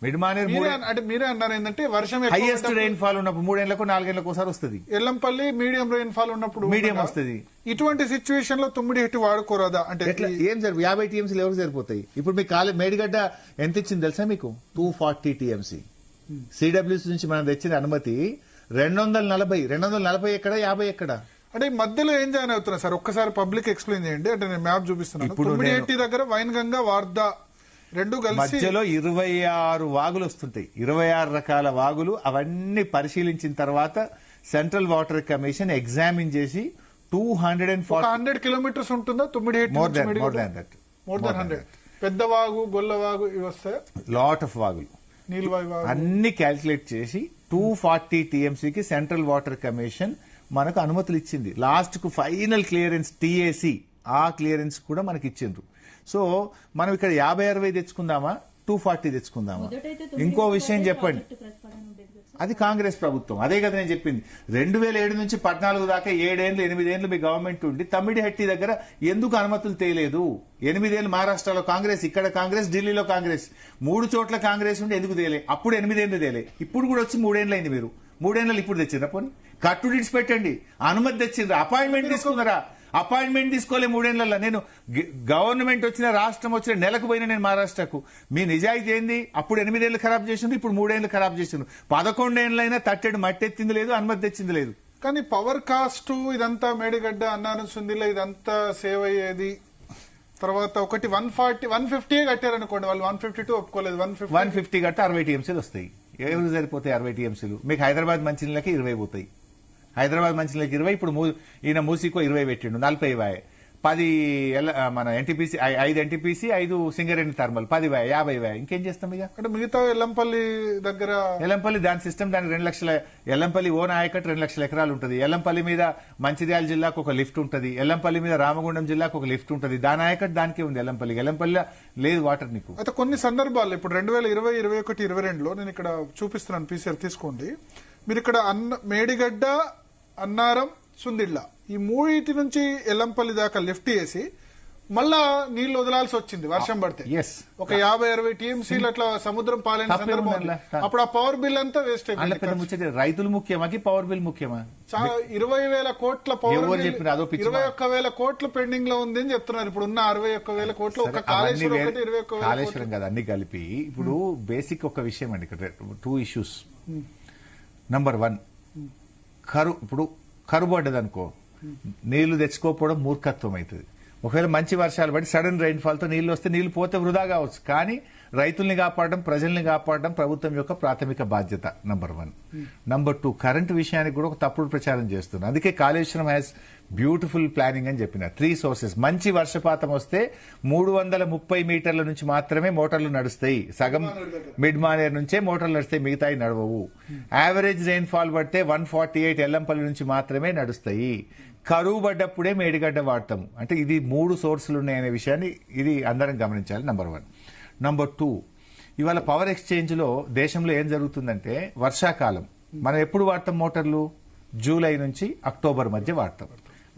మిడ్మానేర్ అంటే మీరే అన్నారు ఏంటంటే వర్షం హైయెస్ట్ రెయిన్ ఫాల్ ఉన్నప్పుడు 3 ఏళ్లకు 4 ఏళ్లకు ఒకసారి వస్తుంది. ఎల్లంపల్లి మీడియం రెయిన్ ఫాల్ ఉన్నప్పుడు మీడియం వస్తుంది. ఇటువంటి సిచ్యువేషన్ లో తుమ్మిడిహెట్టి వాడుకోరాదా? అంటే ఏం సరిపోయి 50 టీఎంసీలు ఎవరు సరిపోతాయి? ఇప్పుడు మీ మేడిగడ్డ ఎంత ఇచ్చింది తెలుసా మీకు? 240 టీఎంసీ. సిడబ్ల్యూసీ నుంచి మనం తెచ్చిన అనుమతి 240 ఎక్కడ 50 ఎక్కడ? అంటే మధ్యలో ఏం జాయిన్ అవుతున్నా సార్? ఒక్కసారి పబ్లిక్ ఎక్స్ప్లెయిన్ చేయండి. అంటే నేను మ్యాప్ చూపిస్తున్నాను. తుమ్మిడిహెట్టి దగ్గర వైన్గంగా వార్దా రెండు కలిసి మధ్యలో 26 వాగులు వస్తుంటాయి. 26 రకాల వాగులు. అవన్నీ పరిశీలించిన తర్వాత సెంట్రల్ వాటర్ కమిషన్ ఎగ్జామిన్ చేసి 100 కిలోమీటర్స్ ఉంటుందా తుమ్మిడిహెట్టి? More than 100. పెద్ద వాగు, గొల్ల వాగు ఇవి వస్తాయి. లాట్ ఆఫ్ వాగులు, నీల్వాయి వాగు అన్ని క్యాల్కులేట్ చేసి 240 టీఎంసీకి సెంట్రల్ వాటర్ కమిషన్ మనకు అనుమతులు ఇచ్చింది. లాస్ట్ కు ఫైనల్ క్లియరెన్స్ టీఏసీ, ఆ క్లియరెన్స్ కూడా మనకి ఇచ్చిండ్రు. సో మనం ఇక్కడ 50-60 తెచ్చుకుందామా, 240 తెచ్చుకుందామా? ఇంకో విషయం చెప్పండి, అది కాంగ్రెస్ ప్రభుత్వం. అదే కదా నేను చెప్పింది. 2007 నుంచి 14 దాకా 7 ఏళ్ళు 8 ఏళ్ళు మీ గవర్నమెంట్ ఉండి తమ్మిడిహట్టి దగ్గర ఎందుకు అనుమతులు తేలేదు? 8 ఏళ్ళు మహారాష్ట్రలో కాంగ్రెస్, ఇక్కడ కాంగ్రెస్, ఢిల్లీలో కాంగ్రెస్, 3 చోట్ల కాంగ్రెస్ ఉండి ఎందుకు తేలే? అప్పుడు 8 ఏళ్ళు తేలే. ఇప్పుడు కూడా వచ్చి 3 ఏళ్ళు అయింది. మీరు 3 ఏళ్ళు ఇప్పుడు తెచ్చిండ్రా? పోనీ కట్టుడిడ్స్ పెట్టండి. అనుమతి తెచ్చిండ్రా? అపాయింట్మెంట్ తీసుకున్నారా? అపాయింట్మెంట్ తీసుకోలే 3 ఏళ్లలో. నేను గవర్నమెంట్ వచ్చిన, రాష్ట్రం వచ్చిన నెలకు పోయినా నేను మహారాష్ట్రకు. మీ నిజాయితీ ఏంది? అప్పుడు 8 ఏళ్ళు ఖరాబ్ చేసిండ్రు, ఇప్పుడు 3 ఏళ్ళు ఖరాబ్ చేసిండ్రు. 11 ఏళ్ళైనా తట్టెడు మట్టి ఎత్తింది లేదు, అనుమతి తెచ్చింది లేదు. కానీ పవర్ కాస్ట్ ఇదంతా మేడిగడ్డ, అన్నారం, సుందిల్ల ఇదంతా సేవ్ అయ్యేది. తర్వాత ఒకటి 150 కట్టారనుకోండి, వాళ్ళు 152 ఒప్పుకోలేదు. 150 కట్ట 60 టీఎంసీలు వస్తాయి. ఎవరు సరిపోతాయి 60 టీఎంసీలు? మీకు హైదరాబాద్ మంచినీళ్ళకి 20 పోతాయి. హైదరాబాద్ మంచినీళ్ళకి 20. ఇప్పుడు ఈయన మూసీకో 20 పెట్టిండు, 40 వాయ్. 10 మన ఎన్టీపీసీ, 5 ఎన్టీపీసీ, 5 సింగరేణి థర్మల్, 10 వాయ్, 50 వాయ్. ఇంకేం చేస్తాం ఇక? అంటే మిగతా ఎల్లంపల్లి దగ్గర, ఎల్లంపల్లి దాని సిస్టమ్, దానికి 2 లక్షల, ఎల్లంపల్లి ఓన్ ఆయకట్టు 2 లక్షల ఎకరాలు ఉంటుంది. ఎల్లంపల్లి మీద మంచిర్యాల జిల్లాకు ఒక లిఫ్ట్ ఉంటుంది. ఎల్లంపల్లి మీద రామగుండం జిల్లాకు ఒక లిఫ్ట్ ఉంటుంది. దాని ఆయకట్టు దానికే ఉంది. ఎల్లంపల్లి లేదు వాటర్ నీకు. అయితే కొన్ని సందర్భాల్లో ఇప్పుడు 2020, 21, 22లో నేను ఇక్కడ చూపిస్తున్నాను, పీసీఆర్ తీసుకోండి. మీరు ఇక్కడ మేడిగడ్డ, అన్నారం, సుందిళ్ళ ఈ 3 నుంచి ఎల్లంపల్లి దాకా లిఫ్ట్ చేసి మళ్ళా నీళ్లు వదలాల్సి వచ్చింది వర్షం పడితే. ఒక 50-60 టీఎంసీలు అట్లా సముద్రం పాలైన సందర్భం. అప్పుడు ఆ పవర్ బిల్ అంతా వేస్ట్ అయిపోయింది. రైతులు ముఖ్యమా, పవర్ బిల్ ముఖ్యమా? 20,000 కోట్ల పవర్ బిల్, 21,000 కోట్లు పెండింగ్ లో ఉంది అని చెప్తున్నారు. ఇప్పుడు ఉన్న 61,000 కోట్లు ఒక కాళేశ్వరం కదా అన్ని కలిపి. ఇప్పుడు బేసిక్ ఒక విషయం అండి ఇక్కడ, 2 ఇష్యూస్. నంబర్ 1, ఇప్పుడు కరువు పడ్డదనుకో, నీళ్లు తెచ్చుకోకపోవడం మూర్ఖత్వం అవుతుంది. ఒకవేళ మంచి వర్షాలు పడి సడన్ రైన్ ఫాల్ తో నీళ్లు వస్తే నీళ్లు పోతే వృధా కావచ్చు. కానీ రైతుల్ని కాపాడడం, ప్రజల్ని కాపాడడం ప్రభుత్వం యొక్క ప్రాథమిక బాధ్యత. నంబర్ 1. నంబర్ 2, కరెంటు విషయానికి కూడా ఒక తప్పుడు ప్రచారం చేస్తున్నారు. అందుకే కాళేశ్వరం హ్యాస్ బ్యూటిఫుల్ ప్లానింగ్ అని చెప్పిన 3 సోర్సెస్. మంచి వర్షపాతం వస్తే 330 మీటర్ల నుంచి మాత్రమే మోటార్లు నడుస్తాయి. సగం మిడ్ మానేర్ నుంచే మోటార్లు నడుస్తాయి, మిగతాయి నడవవు. యావరేజ్ రెయిన్ ఫాల్ పడితే 148 ఎల్లంపల్లి నుంచి మాత్రమే నడుస్తాయి. కరువు పడ్డప్పుడే మేడిగడ్డ వాడతాము. అంటే ఇది 3 సోర్సులు ఉన్నాయనే విషయాన్ని ఇది అందరం గమనించాలి. నంబర్ 1. నంబర్ 2, ఇవాళ పవర్ ఎక్స్చేంజ్ లో దేశంలో ఏం జరుగుతుందంటే, వర్షాకాలం మనం ఎప్పుడు వాడతాం మోటార్లు? జూలై నుంచి అక్టోబర్ మధ్య వాడతాం.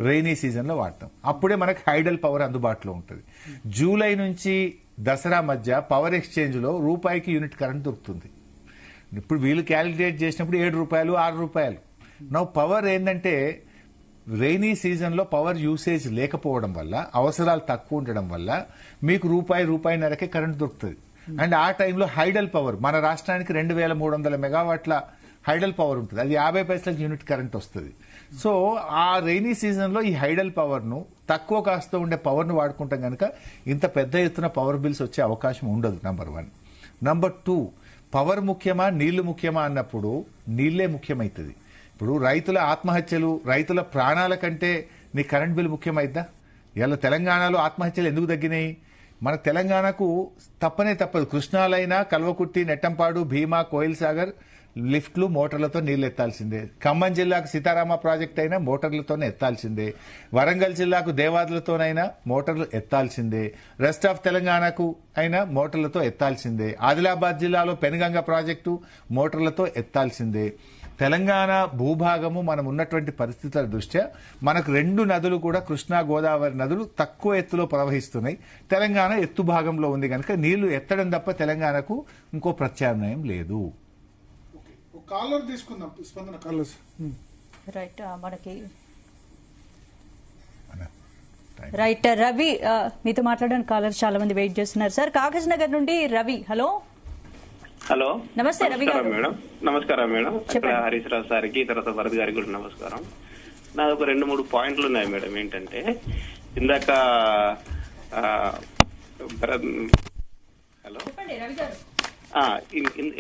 రైనీ సీజన్ లో వాడతాం. అప్పుడే మనకు హైడల్ పవర్ అందుబాటులో ఉంటుంది. జూలై నుంచి దసరా మధ్య పవర్ ఎక్స్చేంజ్ లో రూపాయికి యూనిట్ కరెంట్ దొరుకుతుంది. ఇప్పుడు వీళ్ళు క్యాలిక్యులేట్ చేసినప్పుడు 7 రూపాయలు, 6 రూపాయలు. నా పవర్ ఏంటంటే, రైనీ సీజన్ లో పవర్ యూసేజ్ లేకపోవడం వల్ల, అవసరాలు తక్కువ ఉండడం వల్ల మీకు రూపాయిన్నరకే కరెంట్ దొరుకుతుంది. అండ్ ఆ టైంలో హైడల్ పవర్, మన రాష్ట్రానికి 2,300 మెగావాట్ల హైడల్ పవర్ ఉంటుంది. అది 50 పైసలకు యూనిట్ కరెంట్ వస్తుంది. సో ఆ రైనీ సీజన్ లో ఈ హైడల్ పవర్ ను, తక్కువ కాస్త ఉండే పవర్ ను వాడుకుంటాం కనుక ఇంత పెద్ద ఎత్తున పవర్ బిల్స్ వచ్చే అవకాశం ఉండదు. నంబర్ 1. నంబర్ 2, పవర్ ముఖ్యమా, నీళ్లు ముఖ్యమా అన్నప్పుడు నీళ్లే ముఖ్యమైతుంది. ఇప్పుడు రైతుల ఆత్మహత్యలు, రైతుల ప్రాణాల కంటే నీ కరెంట్ బిల్ ముఖ్యమైద్దా? ఇలా తెలంగాణలో ఆత్మహత్యలు ఎందుకు తగ్గినాయి? మన తెలంగాణకు తప్పదు. కృష్ణాలైనా, కల్వకుర్తి, నెట్టంపాడు, భీమా, కోయిల్ సాగర్ లిఫ్ట్లు, మోటార్లతో నీళ్లు ఎత్తాల్సిందే. ఖమ్మం జిల్లాకు సీతారామ ప్రాజెక్ట్ అయినా మోటార్లతోనే ఎత్తాల్సిందే. వరంగల్ జిల్లాకు దేవాదులతోనైనా మోటార్లు ఎత్తాల్సిందే. రెస్ట్ ఆఫ్ తెలంగాణకు అయినా మోటార్లతో ఎత్తాల్సిందే. ఆదిలాబాద్ జిల్లాలో పెనుగంగ ప్రాజెక్టు మోటార్లతో ఎత్తాల్సిందే. తెలంగాణ భూభాగము మనం ఉన్నటువంటి పరిస్థితుల దృష్ట్యా మనకు 2 నదులు కూడా కృష్ణా గోదావరి నదులు తక్కువ ఎత్తులో ప్రవహిస్తున్నాయి. తెలంగాణ ఎత్తు భాగంలో ఉంది కనుక నీళ్లు ఎత్తడం తప్ప తెలంగాణకు ఇంకో ప్రత్యామ్నాయం లేదు. కాలర్ తీసుకుందాం, స్పందన కాలర్స్. రైట్, మనకి రైట్ రవి మీతో మాట్లాడడానికి కాలర్ చాలా మంది వెయిట్ చేస్తున్నారు. సార్ కాగజ్ నగర్ నుండి రవి. హలో హలో, నమస్తే రవి గారు. మేడం నమస్కారం మేడం. ఇక్కడ చెప్పండి. హరీష్ రావు సార్కి తర్వాత భరత్ గారికి కూడా నమస్కారం. నాకు ఒక 2-3 పాయింట్లు ఉన్నాయి మేడం. ఏంటంటే ఇందాక భరత్ హలో చెప్పండి రవి గారు.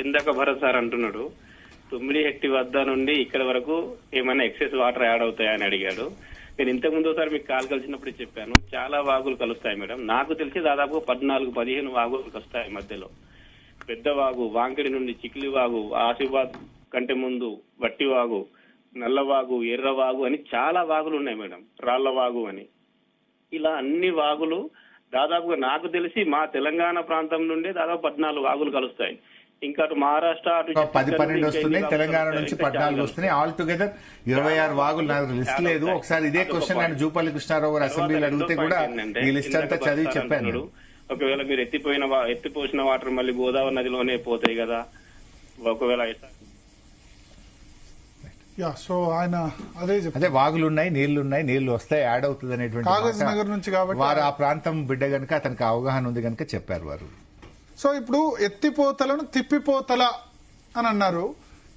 ఇందాక భరత్ సార్ అంటున్నాడు తుమ్మిడిహెట్టి వద్ద నుండి ఇక్కడ వరకు ఏమైనా ఎక్సెస్ వాటర్ యాడ్ అవుతాయని అడిగాడు. నేను ఇంతకు ముందు ఒకసారి మీకు కాల్ కలిసినప్పుడు చెప్పాను, చాలా వాగులు కలుస్తాయి మేడం. నాకు తెలిసి దాదాపు 14-15 వాగులు కలుస్తాయి మధ్యలో. పెద్ద వాగు, వాంకిడి నుండి చిక్లి వాగు, ఆసిఫాబాద్ కంటే ముందు వట్టి వాగు, నల్లవాగు, ఎర్రవాగు అని చాలా వాగులు ఉన్నాయి మేడం. రాళ్ల వాగు అని ఇలా అన్ని వాగులు దాదాపుగా నాకు తెలిసి మా తెలంగాణ ప్రాంతం నుండి దాదాపు 14 వాగులు కలుస్తాయి. ఇంకా అటు మహారాష్ట్ర అటు 10-12 వస్తున్నాయి, తెలంగాణ నుంచి 14 వస్తున్నాయి. ఆల్ టుగెదర్ 26 వాగులు. నాకు లిస్ట్ లేదు. ఒకసారి ఇదే క్వశ్చన్ నేను జూపల్లి కృష్ణారావు గారు అసెంబ్లీలో అడిగితే కూడా ఈ లిస్ట్ అంతా చదివి చెప్పాను. ఒకవేళ మీరు ఎత్తిపోసిన వాటర్ మళ్ళీ గోదావరి నదిలోనే పోతాయి కదా ఒకవేళ. సో ఆయన అదే వాగులు ఉన్నాయి, నీళ్లున్నాయి, నీళ్లు వస్తాయి, యాడ్ అవుతుంది కాగజ్ నగర్ నుంచి అనేటువంటి కాబట్టి వారు ఆ ప్రాంతం బిడ్డ గనుక అతనికి అవగాహన ఉంది కనుక చెప్పారు వారు. సో ఇప్పుడు ఎత్తిపోతలను తిప్పిపోతల అని అన్నారు.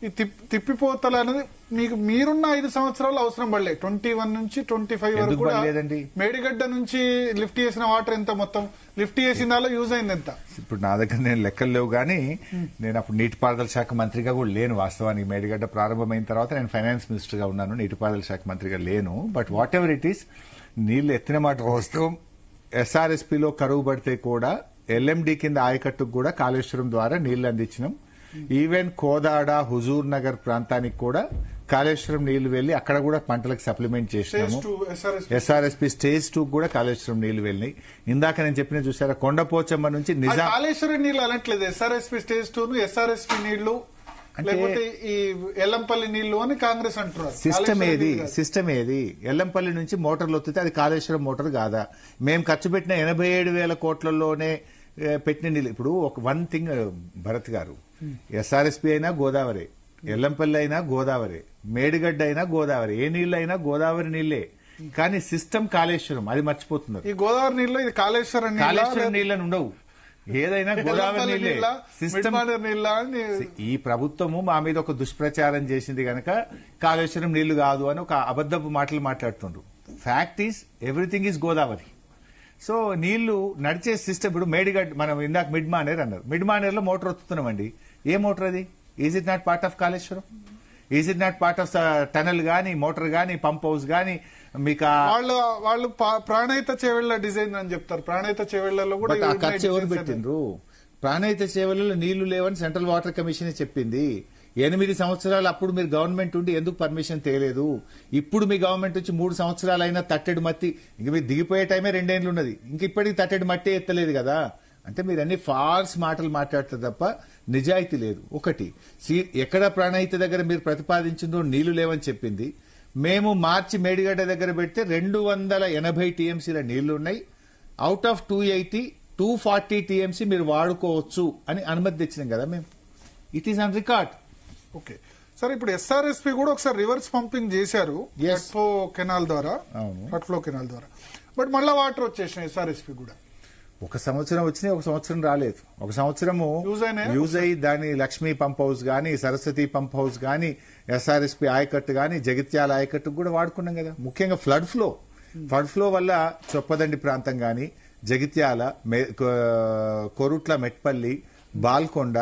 ఈ తిప్పిపోతల అనేది మీకు మీరున్న 5 సంవత్సరాలు అవసరం పడలే. 21 నుంచి 25 వరకు కూడా మేడిగడ్డ నుంచి లిఫ్ట్ చేసిన వాటర్ ఎంత, మొత్తం లిఫ్ట్ చేసిన దానిలో యూజ్ అయింది ఎంత? ఇప్పుడు నా దగ్గర నేను లెక్కలు లేవు కానీ నేను అప్పుడు నీటిపారుదల శాఖ మంత్రిగా కూడా లేను. వాస్తవానికి మేడిగడ్డ ప్రారంభమైన తర్వాత నేను ఫైనాన్స్ మినిస్టర్ గా ఉన్నాను, నీటిపారుదల శాఖ మంత్రిగా లేను. But what ever it is, నీళ్లు ఎత్తిన మాట వాస్తవం. ఎస్ఆర్ఎస్పీలో కరువు పడితే కూడా ఎల్ఎండి కింద ఆయకట్టుకు కూడా కాళేశ్వరం ద్వారా నీళ్లు అందించినాం. ఈవెన్ కోదాడ, హుజూర్ నగర్ ప్రాంతానికి కూడా కాళేశ్వరం నీళ్లు వెళ్లి అక్కడ కూడా పంటలకు సప్లిమెంట్ చేసినాము. ఎస్ఆర్ఎస్పీ స్టేజ్ 2 కూడా కాళేశ్వరం నీళ్లు వెళ్ళినాయి. ఇందాక నేను చెప్పిన చూసారా, కొండపోచమ్మ నుంచి నిజాం కాళేశ్వరం నీళ్లు అనట్లేదు. ఎస్ఆర్ఎస్పీ స్టేజ్ 2 ఎస్ఆర్ఎస్పీ నీళ్లు లేకపోతే ఈ ఎల్లంపల్లి నీళ్లు అని కాంగ్రెస్ అంటున్నారు. సిస్టమ్ ఏది? ఎల్లంపల్లి నుంచి మోటార్లు వస్తే అది కాళేశ్వరం మోటార్ కాదా? మేము ఖర్చు పెట్టిన 87,000 కోట్లలోనే పెట్టిన నీళ్ళు. ఇప్పుడు ఒక వన్ థింగ్ భరత్ గారు, ఎస్ఆర్ఎస్పీ అయినా గోదావరి, ఎల్లంపల్లి అయినా గోదావరి, మేడిగడ్డ అయినా గోదావరి, ఏ నీళ్ళు అయినా గోదావరి నీళ్లే. కానీ సిస్టమ్ కాళేశ్వరం, అది మర్చిపోతున్నారు. ఈ గోదావరి నీళ్ళు ఇది కాళేశ్వరం నీళ్ళని ఉండవు, ఏదైనా గోదావరి నీళ్ళే. సిస్టమ్ ఈ ప్రభుత్వము మా మీద ఒక దుష్ప్రచారం చేసింది గనక కాళేశ్వరం నీళ్లు కాదు అని ఒక అబద్ధపు మాటలు మాట్లాడుతుండ్రు. Fact is everything is Godavari. So నీళ్లు నడిచే సిస్టమ్. ఇప్పుడు మేడిగడ్డ, మనం ఇందాక మిడ్ మానేర్ అన్నారు, మిడ్ మానేర్ లో మోటార్ వస్తున్నామండి. ఏ మోటార్ అది? Is it not part of Kaleshwaram? Is it not part of tunnel గానీ, మోటార్ గానీ, పంప్ హౌస్ గానీ? మీకు వాళ్ళు ప్రాణహిత చేవెళ్ల డిజైన్ అని చెప్తారు. ప్రాణహిత చేవెళ్లలో కూడా ఆ ఖర్చు ఎవరు పెట్టిండ్రు? ప్రాణహిత చేవెళ్లలో నీళ్లు లేవని సెంట్రల్ వాటర్ కమిషన్ చెప్పింది. 8 సంవత్సరాలు అప్పుడు మీరు గవర్నమెంట్ ఉండి ఎందుకు పర్మిషన్ తేలేదు? ఇప్పుడు మీ గవర్నమెంట్ వచ్చి 3 సంవత్సరాలు అయినా తట్టెడు మట్టి, ఇంక మీరు దిగిపోయే టైమే 2 ఏళ్లు ఉన్నది, ఇంక ఇప్పటికి తట్టెడు మట్టి ఎత్తలేదు కదా. అంటే మీరు అన్ని ఫాల్స్ మాటలు మాట్లాడతారు తప్ప నిజాయితీ లేదు. ఒకటి, ఎక్కడ ప్రాణహిత దగ్గర మీరు ప్రతిపాదించిందో నీళ్లు లేవని చెప్పింది. మేము మార్చి మేడిగడ్డ దగ్గర పెడితే 280 టీఎంసీల నీళ్లు ఉన్నాయి. అవుట్ ఆఫ్ 280, 240 టీఎంసీ మీరు వాడుకోవచ్చు అని అనుమతి తెచ్చినాం కదా మేము. It is on record. Okay sir, ఇప్పుడు ఎస్ఆర్ఎస్పీ కూడా ఒకసారి రివర్స్ పంపింగ్ చేశారు ఫ్లడ్ కెనాల్ ద్వారా. బట్ మళ్ళీ వాటర్ వచ్చేసినాయి ఎస్ఆర్ఎస్పీ కూడా. ఒక సంవత్సరం వచ్చినాయి, ఒక సంవత్సరం రాలేదు. ఒక సంవత్సరము యూజ్ అయ్యి దాని లక్ష్మీ పంప్ హౌస్ గానీ, సరస్వతి పంప్ హౌస్ గానీ, ఎస్ఆర్ఎస్పీ ఆయకట్టు గానీ, జగిత్యాల ఆయకట్టు కూడా వాడుకున్నాం కదా. ముఖ్యంగా ఫ్లడ్ ఫ్లో వల్ల చొప్పదండి ప్రాంతం గానీ, జగిత్యాల, కొరుట్ల, మెట్పల్లి, బాల్కొండ,